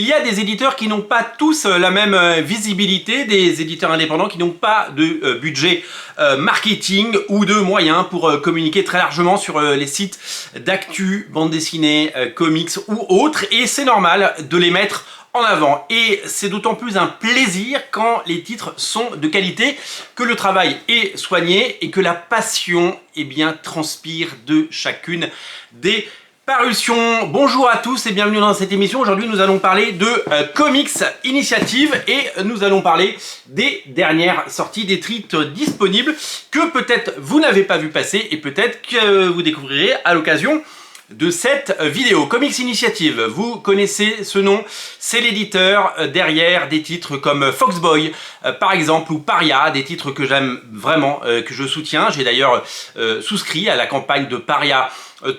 Il y a des éditeurs qui n'ont pas tous la même visibilité, des éditeurs indépendants qui n'ont pas de budget marketing ou de moyens pour communiquer très largement sur les sites d'actu, bande dessinée, comics ou autres, et c'est normal de les mettre en avant. Et c'est d'autant plus un plaisir quand les titres sont de qualité, que le travail est soigné et que la passion transpire de chacune des parution. Bonjour à tous et bienvenue dans cette émission. Aujourd'hui nous allons parler de Comics Initiative et nous allons parler des dernières sorties, des titres disponibles que peut-être vous n'avez pas vu passer et peut-être que vous découvrirez à l'occasion de cette vidéo. Comics Initiative, vous connaissez ce nom, c'est l'éditeur derrière des titres comme Foxboy par exemple, ou Paria, des titres que j'aime vraiment, que je soutiens. J'ai d'ailleurs souscrit à la campagne de Paria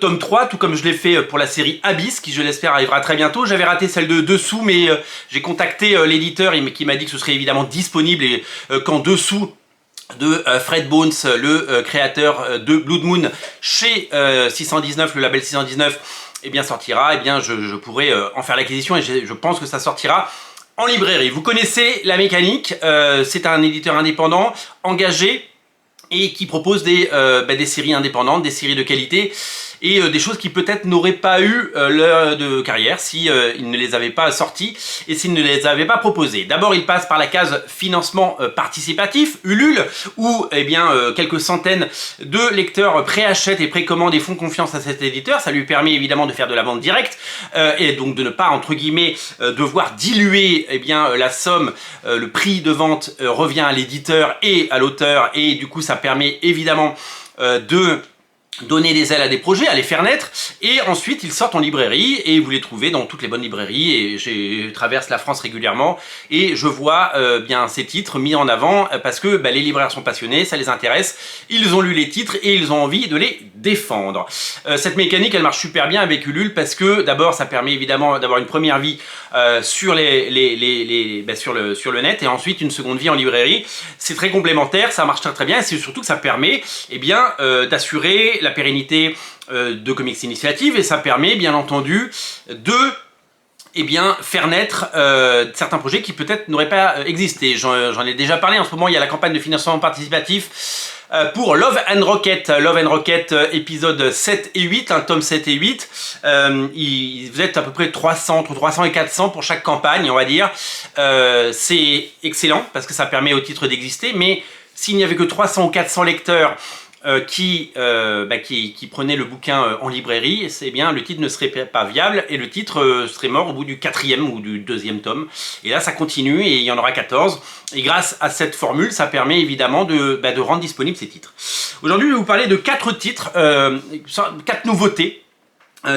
tome 3, tout comme je l'ai fait pour la série Abyss, qui je l'espère arrivera très bientôt. J'avais raté celle de Dessous, mais j'ai contacté l'éditeur qui m'a dit que ce serait évidemment disponible et qu'en dessous de Fred Bones, le créateur de Blood Moon, chez 619, le label 619, sortira, je pourrai en faire l'acquisition et je pense que ça sortira en librairie. Vous connaissez la mécanique, c'est un éditeur indépendant, engagé, et qui propose des séries indépendantes, des séries de qualité, et des choses qui peut-être n'auraient pas eu l'heure de carrière si il ne les avait pas sorties et s'il ne les avait pas proposées. D'abord, il passe par la case financement participatif, Ulule, où quelques centaines de lecteurs préachètent et précommandent et font confiance à cet éditeur. Ça lui permet évidemment de faire de la vente directe et donc de ne pas, entre guillemets, devoir diluer la somme, le prix de vente revient à l'éditeur et à l'auteur, et du coup ça permet évidemment de donner des ailes à des projets, à les faire naître, et ensuite ils sortent en librairie et vous les trouvez dans toutes les bonnes librairies, et je traverse la France régulièrement et je vois ces titres mis en avant parce que les libraires sont passionnés, ça les intéresse, ils ont lu les titres et ils ont envie de les défendre. Cette mécanique elle marche super bien avec Ulule parce que d'abord ça permet évidemment d'avoir une première vie sur, sur le net et ensuite une seconde vie en librairie. C'est très complémentaire, ça marche très bien, et c'est surtout que ça permet d'assurer la pérennité de Comics Initiative, et ça permet bien entendu de faire naître certains projets qui peut-être n'auraient pas existé. J'en ai déjà parlé, en ce moment il y a la campagne de financement participatif pour Love and Rocket, épisode 7 et 8, un tome 7 et 8, vous êtes à peu près 300, entre 300 et 400 pour chaque campagne, on va dire. C'est excellent parce que ça permet au titre d'exister, mais s'il n'y avait que 300 ou 400 lecteurs qui prenaient le bouquin en librairie, le titre ne serait pas viable et le titre serait mort au bout du 4e ou du 2e tome. Et là ça continue et il y en aura 14. Et grâce à cette formule, ça permet évidemment de rendre disponibles ces titres. Aujourd'hui je vais vous parler de 4 titres, 4 nouveautés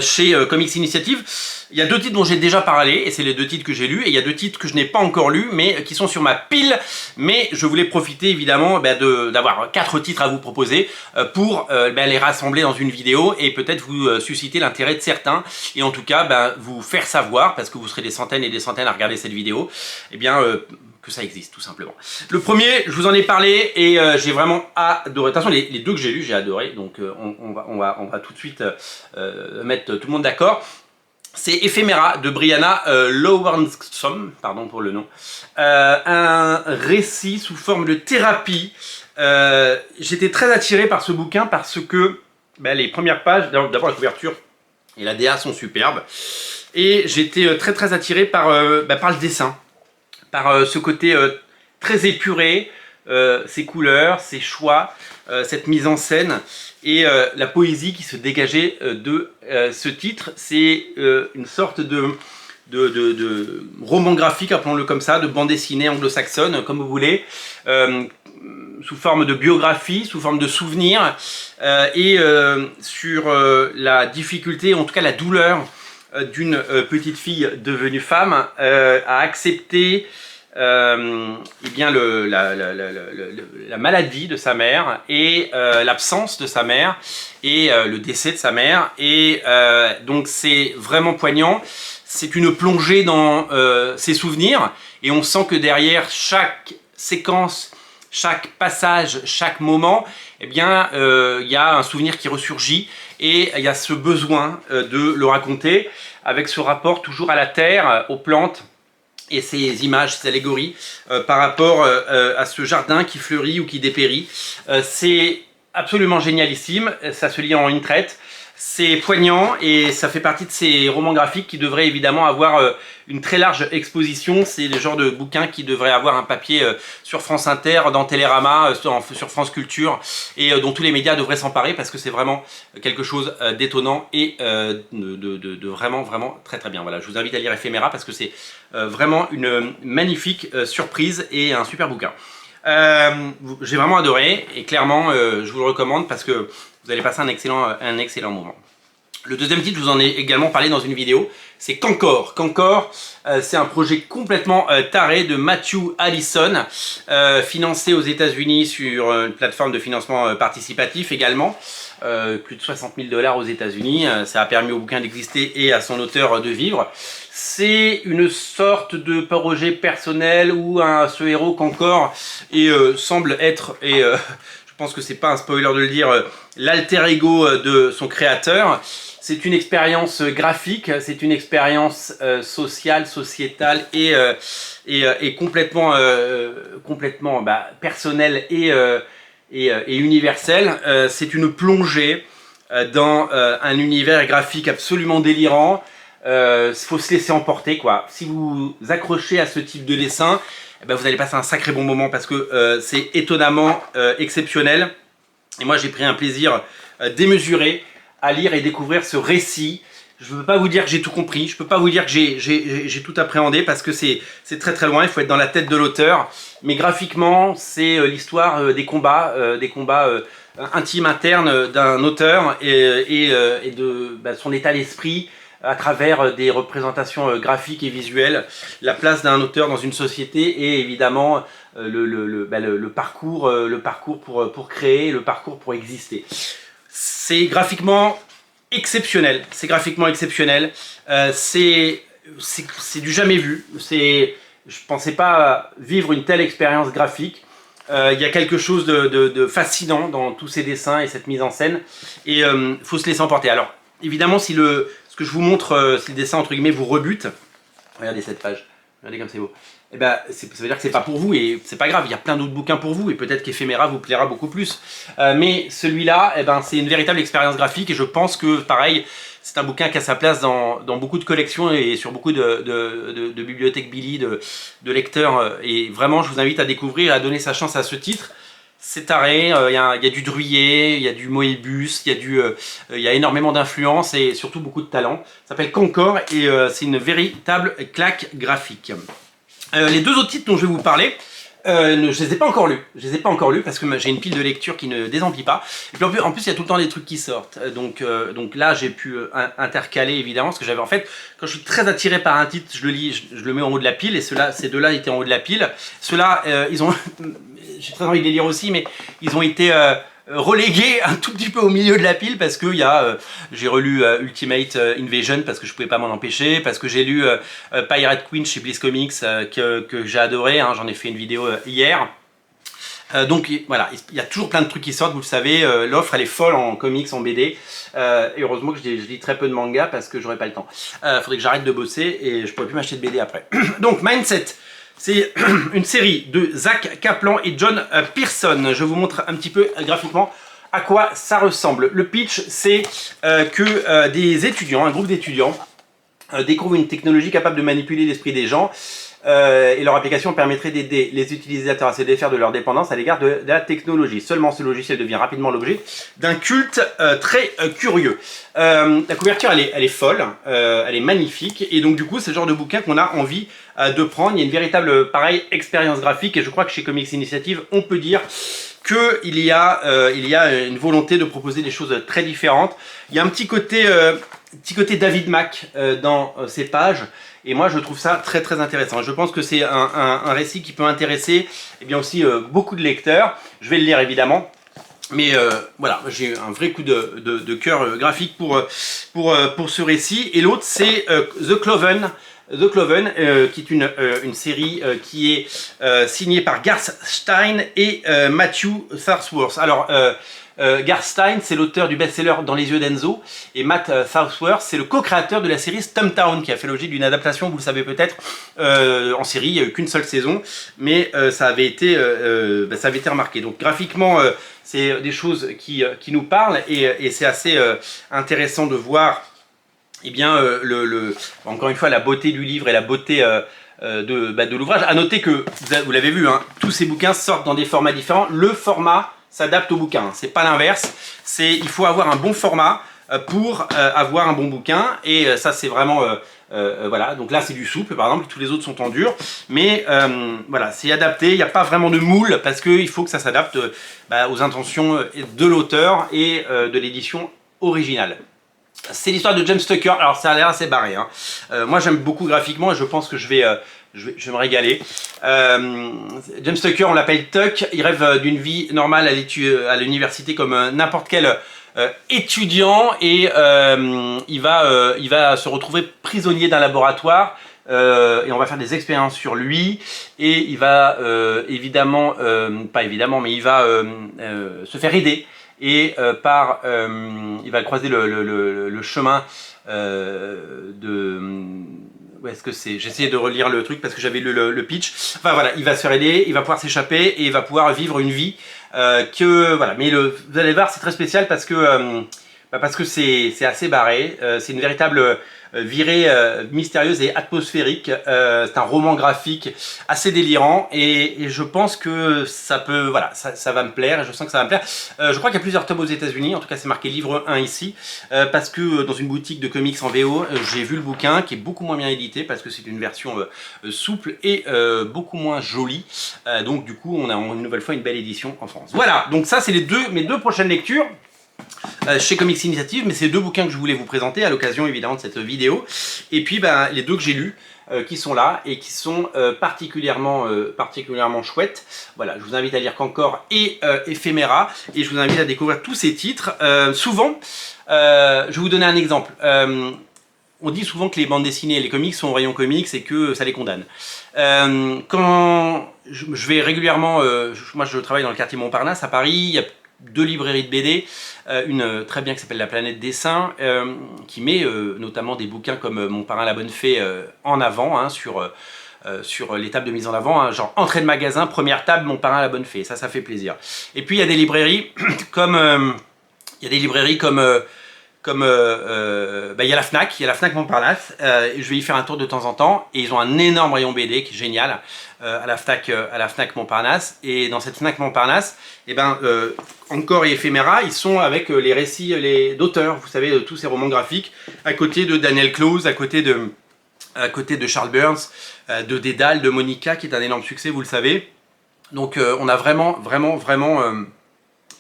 chez Comics Initiative. Il y a 2 titres dont j'ai déjà parlé et c'est les 2 titres que j'ai lus, et il y a 2 titres que je n'ai pas encore lus mais qui sont sur ma pile, mais je voulais profiter évidemment d'avoir 4 titres à vous proposer pour les rassembler dans une vidéo et peut-être vous susciter l'intérêt de certains, et en tout cas vous faire savoir, parce que vous serez des centaines et des centaines à regarder cette vidéo, que ça existe tout simplement. Le premier, je vous en ai parlé et j'ai vraiment adoré. De toute façon, les 2 que j'ai lus, j'ai adoré, donc on va tout de suite mettre tout le monde d'accord. C'est Ephémera de Brianna Lowenstrom, pardon pour le nom. Un récit sous forme de thérapie. J'étais très attiré par ce bouquin parce que les premières pages, d'abord la couverture et la DA sont superbes. Et j'étais très attiré par le dessin. Par ce côté très épuré, ses couleurs, ses choix, cette mise en scène et la poésie qui se dégageait de ce titre. C'est une sorte de roman graphique, appelons-le comme ça, de bande dessinée anglo-saxonne, comme vous voulez, sous forme de biographie, sous forme de souvenirs, sur la difficulté, en tout cas la douleur, d'une petite fille devenue femme à accepter la maladie de sa mère et l'absence de sa mère et le décès de sa mère, et donc c'est vraiment poignant. C'est une plongée dans ses souvenirs et on sent que derrière chaque séquence, chaque passage, chaque moment, il y a un souvenir qui ressurgit et il y a ce besoin de le raconter avec ce rapport toujours à la terre, aux plantes et ces images, ces allégories par rapport à ce jardin qui fleurit ou qui dépérit. C'est absolument génialissime, ça se lit en une traite. C'est poignant et ça fait partie de ces romans graphiques qui devraient évidemment avoir une très large exposition. C'est le genre de bouquin qui devrait avoir un papier sur France Inter, dans Télérama, sur France Culture et dont tous les médias devraient s'emparer parce que c'est vraiment quelque chose d'étonnant et de vraiment très très bien. Voilà, je vous invite à lire Ephéméra parce que c'est vraiment une magnifique surprise et un super bouquin. J'ai vraiment adoré et clairement je vous le recommande parce que vous allez passer un excellent moment. Le deuxième titre, je vous en ai également parlé dans une vidéo, c'est Cancor. Cancor, c'est un projet complètement taré de Matthew Allison, financé aux États-Unis sur une plateforme de financement participatif également. Plus de 60 000 $ aux États-Unis. Ça a permis au bouquin d'exister et à son auteur de vivre. C'est une sorte de projet personnel où ce héros Cancor semble être, je pense que c'est pas un spoiler de le dire, l'alter ego de son créateur. C'est une expérience graphique, c'est une expérience sociale, sociétale et complètement personnelle et universelle. C'est une plongée dans un univers graphique absolument délirant. Faut se laisser emporter, quoi. Si vous accrochez à ce type de dessin, eh ben vous allez passer un sacré bon moment parce que c'est étonnamment exceptionnel. Et moi j'ai pris un plaisir démesuré à lire et découvrir ce récit. Je ne peux pas vous dire que j'ai tout compris, je ne peux pas vous dire que j'ai tout appréhendé parce que c'est très très loin, il faut être dans la tête de l'auteur. Mais graphiquement, c'est l'histoire des combats intimes internes d'un auteur et de son état d'esprit à travers des représentations graphiques et visuelles, la place d'un auteur dans une société et évidemment le parcours pour créer, le parcours pour exister. C'est graphiquement exceptionnel, c'est du jamais vu. Je pensais pas vivre une telle expérience graphique. Il y a quelque chose de fascinant dans tous ces dessins et cette mise en scène et faut se laisser emporter. Alors évidemment si ce que je vous montre, si le dessin entre guillemets vous rebute, regardez cette page, regardez comme c'est beau, et ben ça veut dire que c'est pas pour vous et c'est pas grave, il y a plein d'autres bouquins pour vous et peut-être qu'Ephéméra vous plaira beaucoup plus. Mais celui-là, c'est une véritable expérience graphique et je pense que pareil, c'est un bouquin qui a sa place dans beaucoup de collections et sur beaucoup de bibliothèques Billy, de lecteurs. Et vraiment, je vous invite à découvrir et à donner sa chance à ce titre. C'est taré, il y a du Druillet, il y a du Moebius, il y a énormément d'influence et surtout beaucoup de talent. Ça s'appelle Cancor et c'est une véritable claque graphique. Les deux autres titres dont je vais vous parler, je les ai pas encore lus. Parce que j'ai une pile de lecture qui ne désemplit pas. Et puis en plus il y a tout le temps des trucs qui sortent. Donc là j'ai pu intercaler évidemment parce que j'avais en fait quand je suis très attiré par un titre, je le lis, je le mets en haut de la pile et ces deux-là étaient en haut de la pile. Ceux-là ils ont j'ai très envie de les lire aussi mais ils ont été relégué un tout petit peu au milieu de la pile parce que j'ai relu Ultimate Invasion parce que je pouvais pas m'en empêcher, parce que j'ai lu Pirate Queen chez Bliss Comics que j'ai adoré, hein, j'en ai fait une vidéo hier. Donc voilà, il y a toujours plein de trucs qui sortent, vous le savez, l'offre elle est folle en comics, en BD, et heureusement que je lis très peu de manga parce que j'aurais pas le temps. Faudrait que j'arrête de bosser et je pourrais plus m'acheter de BD après. Donc Mindset, c'est une série de Zach Kaplan et John Pearson. Je vous montre un petit peu graphiquement à quoi ça ressemble. Le pitch, c'est que des étudiants, un groupe d'étudiants, découvrent une technologie capable de manipuler l'esprit des gens et leur application permettrait d'aider les utilisateurs à se défaire de leur dépendance à l'égard de la technologie. Seulement, ce logiciel devient rapidement l'objet d'un culte très curieux. La couverture, elle est folle, elle est magnifique, et donc du coup, c'est le genre de bouquin qu'on a envie de prendre. Il y a une véritable, pareil, expérience graphique, et je crois que chez Comics Initiative, on peut dire qu'il y a une volonté de proposer des choses très différentes. Il y a un petit côté David Mack dans ces pages, et moi je trouve ça très très intéressant. Je pense que c'est un récit qui peut intéresser eh bien aussi beaucoup de lecteurs. Je vais le lire évidemment, mais voilà, j'ai un vrai coup de cœur graphique pour ce récit. Et l'autre c'est The Cloven, qui est une série qui est signée par Garth Stein et Matthew Sarsworth. Alors Garth Stein, c'est l'auteur du best-seller Dans les yeux d'Enzo, et Matt Southworth, c'est le co-créateur de la série Stumptown, qui a fait l'objet d'une adaptation, vous le savez peut-être, en série. Il n'y a eu qu'une seule saison, mais ça avait été remarqué. Donc graphiquement, c'est des choses qui nous parlent, et c'est assez intéressant de voir, eh bien, encore une fois, la beauté du livre et la beauté de l'ouvrage. À noter que, vous l'avez vu, hein, tous ces bouquins sortent dans des formats différents. Le format s'adapte au bouquin, c'est pas l'inverse. Il faut avoir un bon format pour avoir un bon bouquin, et ça c'est vraiment voilà. Donc là c'est du souple par exemple, tous les autres sont en dur, mais voilà, c'est adapté. Il n'y a pas vraiment de moule parce qu'il faut que ça s'adapte aux intentions de l'auteur et de l'édition originale. C'est l'histoire de James Tucker. Alors ça a l'air assez barré, hein. Moi j'aime beaucoup graphiquement, et je pense que je vais me régaler. James Tucker, on l'appelle Tuck. Il rêve d'une vie normale à l'université comme n'importe quel étudiant, et il va se retrouver prisonnier d'un laboratoire, et on va faire des expériences sur lui, et il va pas évidemment, mais il va se faire aider, et il va croiser le chemin où est-ce que c'est? J'essayais de relire le truc parce que j'avais lu le pitch. Enfin voilà, il va se faire aider, il va pouvoir s'échapper, et il va pouvoir vivre une vie voilà. Mais vous allez voir, c'est très spécial parce que c'est assez barré. C'est une véritable virée mystérieuse et atmosphérique. C'est un roman graphique assez délirant, et je pense que ça peut, voilà, ça va me plaire, et je sens que ça va me plaire. Je crois qu'il y a plusieurs tomes aux États-Unis, en tout cas c'est marqué livre 1 ici, parce que dans une boutique de comics en VO, j'ai vu le bouquin qui est beaucoup moins bien édité parce que c'est une version souple et beaucoup moins jolie. Donc du coup, on a une nouvelle fois une belle édition en France. Voilà, donc ça c'est mes deux prochaines lectures. Chez Comics Initiative, mais c'est deux bouquins que je voulais vous présenter à l'occasion évidemment de cette vidéo, et puis les deux que j'ai lus qui sont là et qui sont particulièrement chouettes. Voilà, je vous invite à lire qu'encore et Ephéméra, et je vous invite à découvrir tous ces titres. Souvent, je vais vous donner un exemple. On dit souvent que les bandes dessinées et les comics sont au rayon comics et que ça les condamne. Quand je vais régulièrement, moi je travaille dans le quartier Montparnasse à Paris, il y a deux librairies de BD, une très bien qui s'appelle La Planète Dessin, qui met notamment des bouquins comme Mon Parrain la Bonne Fée en avant, hein, sur les tables de mise en avant, hein, genre entrée de magasin, première table, Mon Parrain la Bonne Fée, ça fait plaisir. Et puis il y a des librairies comme il y a la Fnac Montparnasse, je vais y faire un tour de temps en temps, et ils ont un énorme rayon BD qui est génial à la Fnac Montparnasse. Et dans cette Fnac Montparnasse, Encore et Ephéméra, ils sont avec les récits d'auteurs, vous savez, de tous ces romans graphiques, à côté de Daniel Clowes, à côté de Charles Burns, de Dédale, de Monica, qui est un énorme succès, vous le savez. Donc on a vraiment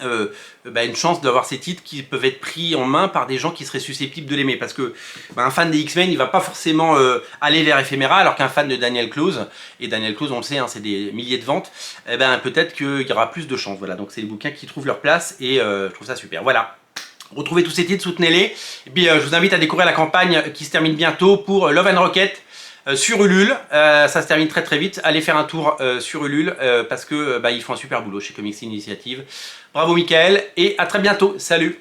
une chance d'avoir ces titres qui peuvent être pris en main par des gens qui seraient susceptibles de l'aimer, parce que un fan des X-Men il va pas forcément aller vers Ephéméra, alors qu'un fan de Daniel Clowes, et Daniel Clowes on le sait, hein, c'est des milliers de ventes, peut-être qu'il y aura plus de chance. Voilà, donc c'est les bouquins qui trouvent leur place, et je trouve ça super. Voilà, retrouvez tous ces titres, soutenez-les, et puis je vous invite à découvrir la campagne qui se termine bientôt pour Love and Rocket sur Ulule. Ça se termine très très vite. Allez faire un tour sur Ulule parce que ils font un super boulot chez Comics Initiative. Bravo Michael, et à très bientôt. Salut!